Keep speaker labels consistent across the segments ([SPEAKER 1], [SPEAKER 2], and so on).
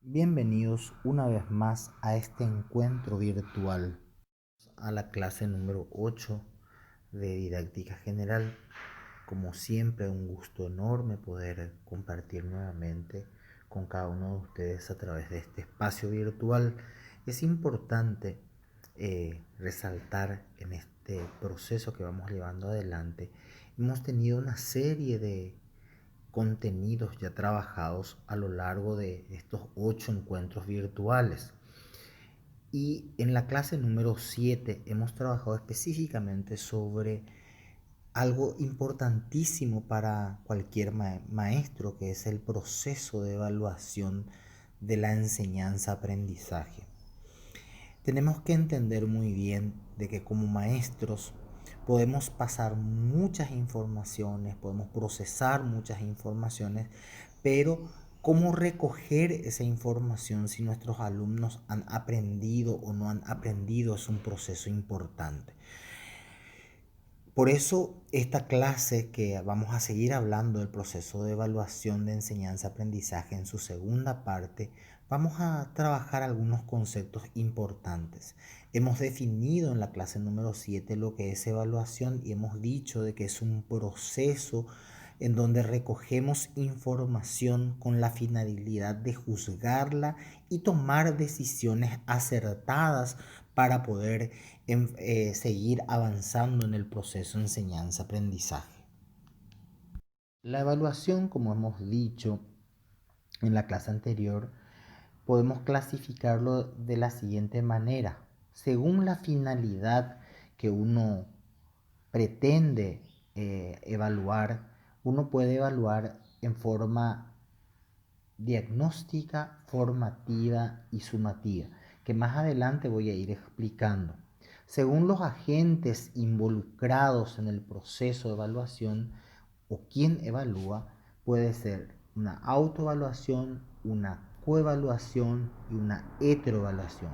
[SPEAKER 1] Bienvenidos una vez más a este encuentro virtual, a la clase número 8 de Didáctica General. Como siempre, un gusto enorme poder compartir nuevamente con cada uno de ustedes a través de este espacio virtual. Es importante resaltar en este proceso que vamos llevando adelante. Hemos tenido una serie de contenidos ya trabajados a lo largo de estos 8 encuentros virtuales. Y en la clase número 7 hemos trabajado específicamente sobre algo importantísimo para cualquier maestro, que es el proceso de evaluación de la enseñanza-aprendizaje. Tenemos que entender muy bien de que como maestros podemos pasar muchas informaciones, podemos procesar muchas informaciones, pero ¿cómo recoger esa información si nuestros alumnos han aprendido o no han aprendido? Es un proceso importante. Por eso esta clase, que vamos a seguir hablando del proceso de evaluación de enseñanza-aprendizaje, en su segunda parte vamos a trabajar algunos conceptos importantes. Hemos definido en la clase número 7 lo que es evaluación y hemos dicho de que es un proceso en donde recogemos información con la finalidad de juzgarla y tomar decisiones acertadas para poder seguir avanzando en el proceso de enseñanza-aprendizaje. La evaluación, como hemos dicho en la clase anterior, podemos clasificarlo de la siguiente manera. Según la finalidad que uno pretende evaluar, uno puede evaluar en forma diagnóstica, formativa y sumativa, que más adelante voy a ir explicando. Según los agentes involucrados en el proceso de evaluación o quien evalúa, puede ser una autoevaluación, una coevaluación y una heteroevaluación.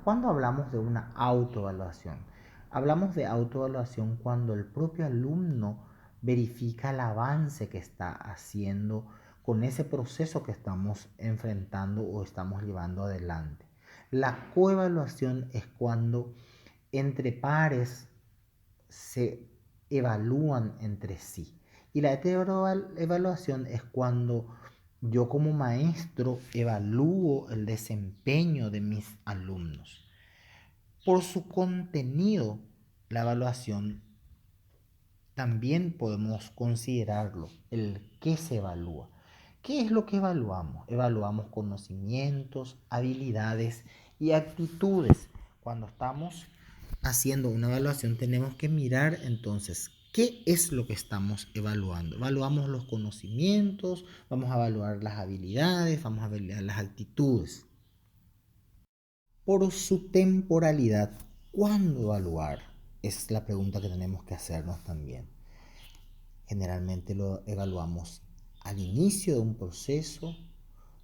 [SPEAKER 1] ¿Cuándo hablamos de una autoevaluación? Hablamos de autoevaluación cuando el propio alumno verifica el avance que está haciendo con ese proceso que estamos enfrentando o estamos llevando adelante. La coevaluación es cuando entre pares se evalúan entre sí. Y la heteroevaluación es cuando yo como maestro evalúo el desempeño de mis alumnos. Por su contenido, la evaluación también podemos considerarlo, el qué se evalúa. ¿Qué es lo que evaluamos? Evaluamos conocimientos, habilidades y actitudes. Cuando estamos haciendo una evaluación tenemos que mirar entonces qué es lo que estamos evaluando. Evaluamos los conocimientos, vamos a evaluar las habilidades, vamos a evaluar las actitudes. Por su temporalidad, ¿cuándo evaluar? Esa es la pregunta que tenemos que hacernos también. Generalmente lo evaluamos al inicio de un proceso,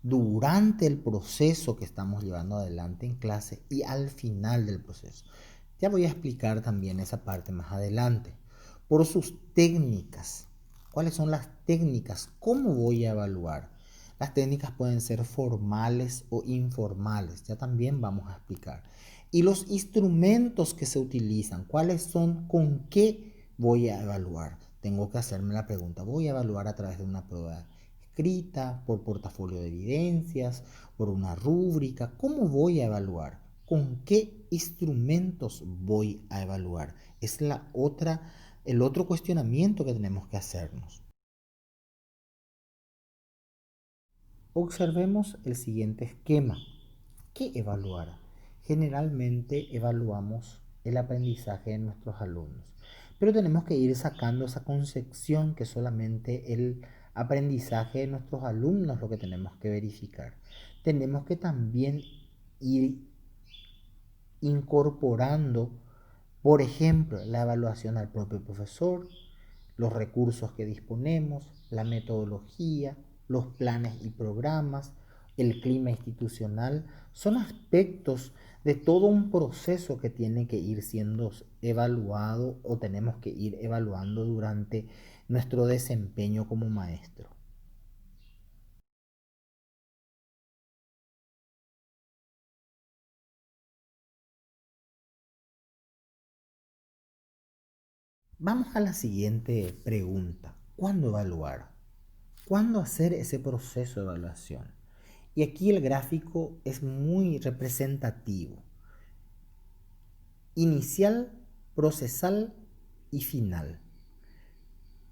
[SPEAKER 1] durante el proceso que estamos llevando adelante en clase y al final del proceso. Ya voy a explicar también esa parte más adelante. Por sus técnicas. ¿Cuáles son las técnicas? ¿Cómo voy a evaluar? Las técnicas pueden ser formales o informales. Ya también vamos a explicar. Y los instrumentos que se utilizan. ¿Cuáles son? ¿Con qué voy a evaluar? Tengo que hacerme la pregunta. ¿Voy a evaluar a través de una prueba escrita, por portafolio de evidencias, por una rúbrica? ¿Cómo voy a evaluar? ¿Con qué instrumentos voy a evaluar? Es el otro cuestionamiento que tenemos que hacernos. Observemos el siguiente esquema. ¿Qué evaluar? Generalmente evaluamos el aprendizaje de nuestros alumnos, pero tenemos que ir sacando esa concepción que solamente el aprendizaje de nuestros alumnos es lo que tenemos que verificar. Tenemos que también ir incorporando, por ejemplo, la evaluación al propio profesor, los recursos que disponemos, la metodología, los planes y programas, el clima institucional, son aspectos de todo un proceso que tiene que ir siendo evaluado o tenemos que ir evaluando durante nuestro desempeño como maestro. Vamos a la siguiente pregunta. ¿Cuándo evaluar? ¿Cuándo hacer ese proceso de evaluación? Y aquí el gráfico es muy representativo. Inicial, procesal y final.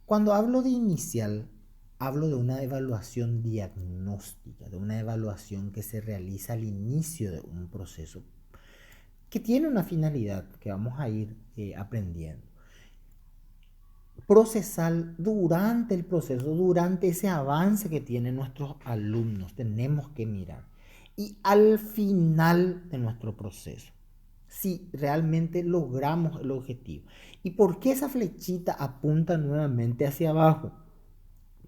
[SPEAKER 1] Cuando hablo de inicial, hablo de una evaluación diagnóstica, de una evaluación que se realiza al inicio de un proceso, que tiene una finalidad que vamos a ir aprendiendo. Procesal durante el proceso, durante ese avance que tienen nuestros alumnos, tenemos que mirar. Y al final de nuestro proceso, si realmente logramos el objetivo. ¿Y por qué esa flechita apunta nuevamente hacia abajo?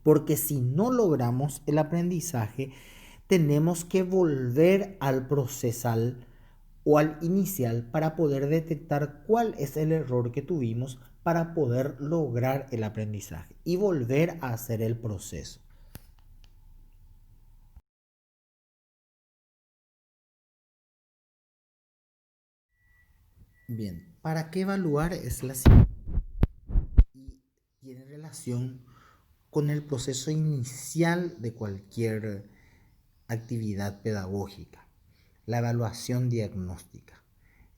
[SPEAKER 1] Porque si no logramos el aprendizaje, tenemos que volver al procesal o al inicial para poder detectar cuál es el error que tuvimos para poder lograr el aprendizaje y volver a hacer el proceso. Bien, ¿para qué evaluar? Es la siguiente y tiene relación con el proceso inicial de cualquier actividad pedagógica, la evaluación diagnóstica.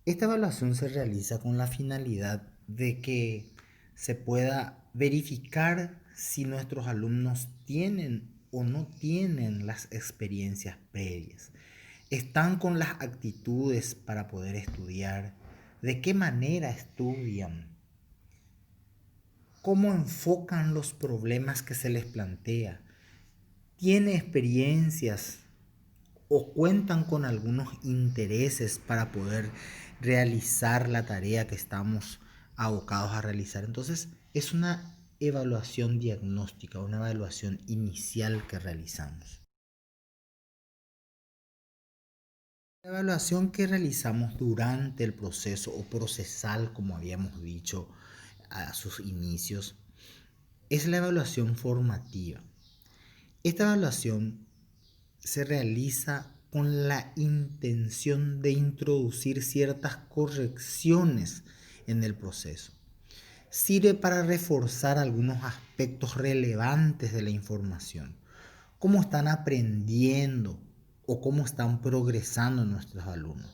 [SPEAKER 1] Esta evaluación se realiza con la finalidad de que se pueda verificar si nuestros alumnos tienen o no tienen las experiencias previas, están con las actitudes para poder estudiar, de qué manera estudian, cómo enfocan los problemas que se les plantea, tiene experiencias o cuentan con algunos intereses para poder realizar la tarea que estamos abocados a realizar. Entonces, es una evaluación diagnóstica, una evaluación inicial que realizamos. La evaluación que realizamos durante el proceso o procesal, como habíamos dicho a sus inicios, es la evaluación formativa. Esta evaluación se realiza con la intención de introducir ciertas correcciones en el proceso. Sirve para reforzar algunos aspectos relevantes de la información, cómo están aprendiendo o cómo están progresando nuestros alumnos.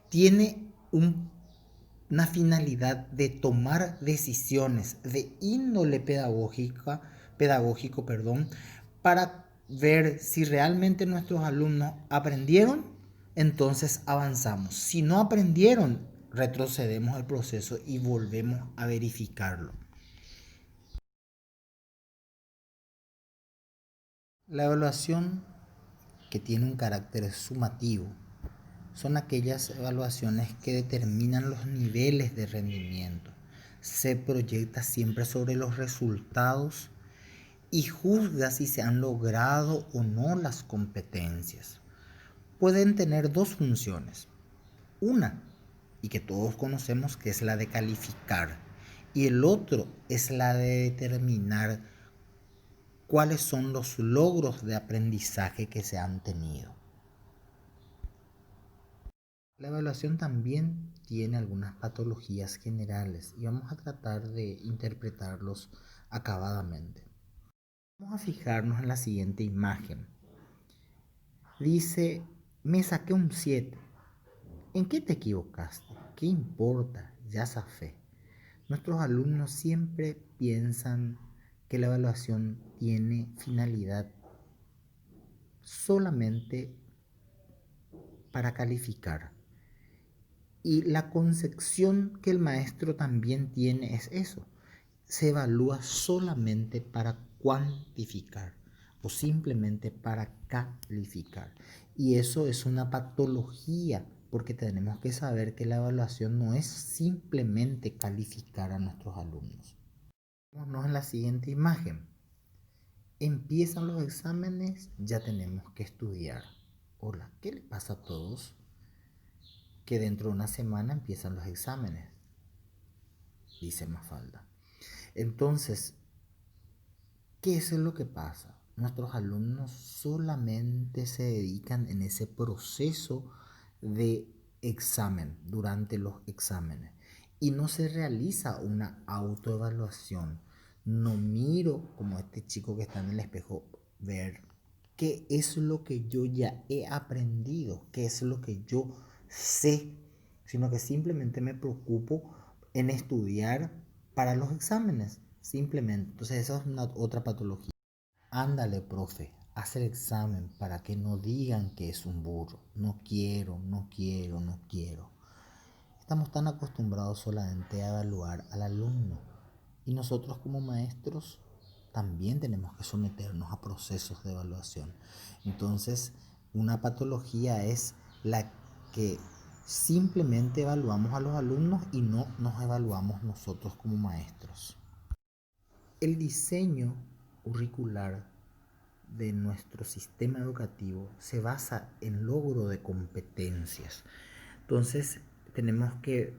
[SPEAKER 1] Tiene una finalidad de tomar decisiones de índole pedagógico, para ver si realmente nuestros alumnos aprendieron, entonces avanzamos. Si no aprendieron, retrocedemos el proceso y volvemos a verificarlo. La evaluación que tiene un carácter sumativo son aquellas evaluaciones que determinan los niveles de rendimiento. Se proyecta siempre sobre los resultados y juzga si se han logrado o no las competencias. Pueden tener dos funciones. Una, y que todos conocemos, que es la de calificar, y el otro es la de determinar cuáles son los logros de aprendizaje que se han tenido. La evaluación también tiene algunas patologías generales y vamos a tratar de interpretarlos acabadamente. Vamos a fijarnos en la siguiente imagen. Dice, me saqué un 7. ¿En qué te equivocaste? ¿Qué importa? Ya zafé. Nuestros alumnos siempre piensan que la evaluación tiene finalidad solamente para calificar. Y la concepción que el maestro también tiene es eso. Se evalúa solamente para cuantificar o simplemente para calificar. Y eso es una patología, porque tenemos que saber que la evaluación no es simplemente calificar a nuestros alumnos. Vámonos en la siguiente imagen. Empiezan los exámenes, ya tenemos que estudiar. Hola, ¿qué le pasa a todos? Que dentro de una semana empiezan los exámenes, dice Mafalda. Entonces, ¿qué es lo que pasa? Nuestros alumnos solamente se dedican en ese proceso de examen, durante los exámenes. y no se realiza una autoevaluación. No miro como este chico que está en el espejo, ver qué es lo que yo ya he aprendido, qué es lo que yo sé, sino que simplemente me preocupo en estudiar para los exámenes, simplemente. Entonces esa es una otra patología. Ándale, profe, haz el examen para que no digan que es un burro. No quiero, no quiero, no quiero. Estamos tan acostumbrados solamente a evaluar al alumno y nosotros como maestros también tenemos que someternos a procesos de evaluación. Entonces, una patología es la que simplemente evaluamos a los alumnos y no nos evaluamos nosotros como maestros. El diseño curricular de nuestro sistema educativo se basa en logro de competencias. Entonces, tenemos que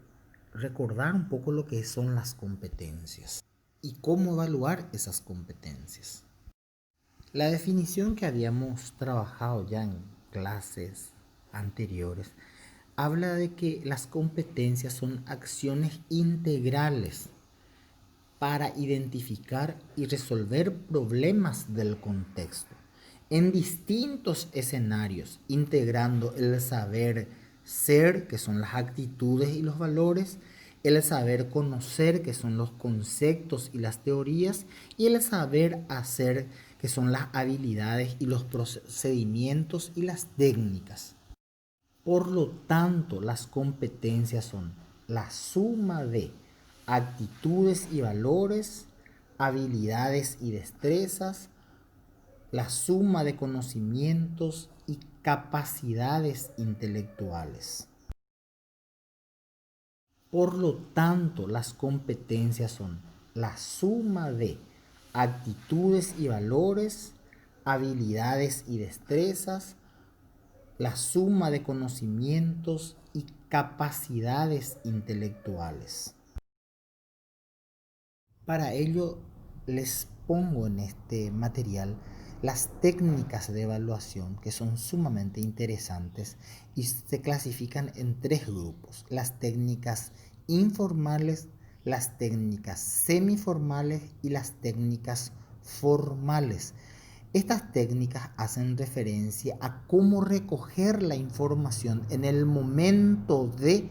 [SPEAKER 1] recordar un poco lo que son las competencias y cómo evaluar esas competencias. La definición que habíamos trabajado ya en clases anteriores habla de que las competencias son acciones integrales para identificar y resolver problemas del contexto en distintos escenarios, integrando el saber ser, que son las actitudes y los valores, el saber conocer, que son los conceptos y las teorías, y el saber hacer, que son las habilidades y los procedimientos y las técnicas. Por lo tanto, las competencias son la suma de actitudes y valores, habilidades y destrezas, la suma de conocimientos y capacidades intelectuales. Por lo tanto, las competencias son la suma de actitudes y valores, habilidades y destrezas, la suma de conocimientos y capacidades intelectuales. Para ello les pongo en este material las técnicas de evaluación que son sumamente interesantes y se clasifican en tres grupos: las técnicas informales, las técnicas semiformales y las técnicas formales. Estas técnicas hacen referencia a cómo recoger la información en el momento de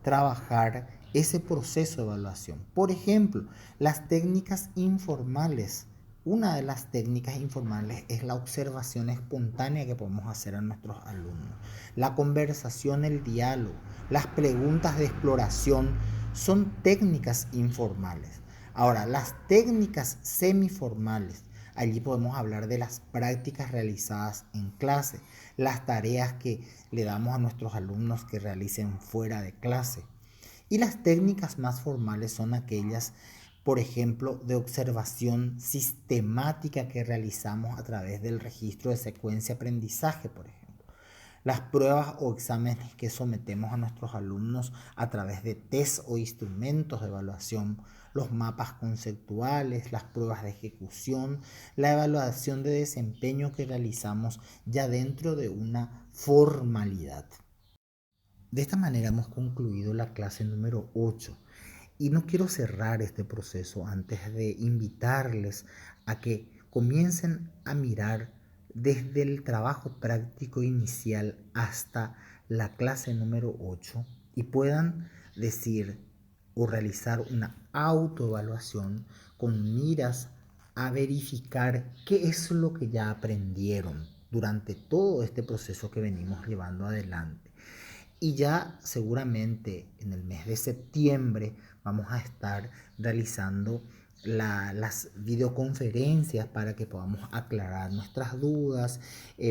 [SPEAKER 1] trabajar ese proceso de evaluación. Por ejemplo, las técnicas informales. Una de las técnicas informales es la observación espontánea que podemos hacer a nuestros alumnos. La conversación, el diálogo, las preguntas de exploración son técnicas informales. Ahora, las técnicas semiformales, allí podemos hablar de las prácticas realizadas en clase, las tareas que le damos a nuestros alumnos que realicen fuera de clase. Y las técnicas más formales son aquellas, por ejemplo, de observación sistemática que realizamos a través del registro de secuencia aprendizaje, por ejemplo. Las pruebas o exámenes que sometemos a nuestros alumnos a través de test o instrumentos de evaluación, los mapas conceptuales, las pruebas de ejecución, la evaluación de desempeño que realizamos ya dentro de una formalidad. De esta manera hemos concluido la clase número 8 y no quiero cerrar este proceso antes de invitarles a que comiencen a mirar desde el trabajo práctico inicial hasta la clase número 8 y puedan decir o realizar una autoevaluación con miras a verificar qué es lo que ya aprendieron durante todo este proceso que venimos llevando adelante. Y ya seguramente en el mes de septiembre vamos a estar realizando las videoconferencias para que podamos aclarar nuestras dudas,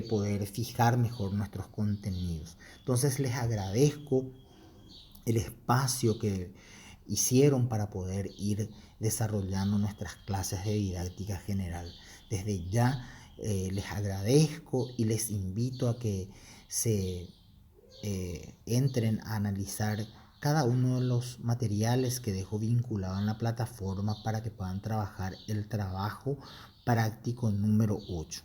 [SPEAKER 1] poder fijar mejor nuestros contenidos. Entonces les agradezco el espacio que hicieron para poder ir desarrollando nuestras clases de didáctica general. Desde ya les agradezco y les invito a que se entren a analizar cada uno de los materiales que dejo vinculado en la plataforma para que puedan trabajar el trabajo práctico número 8.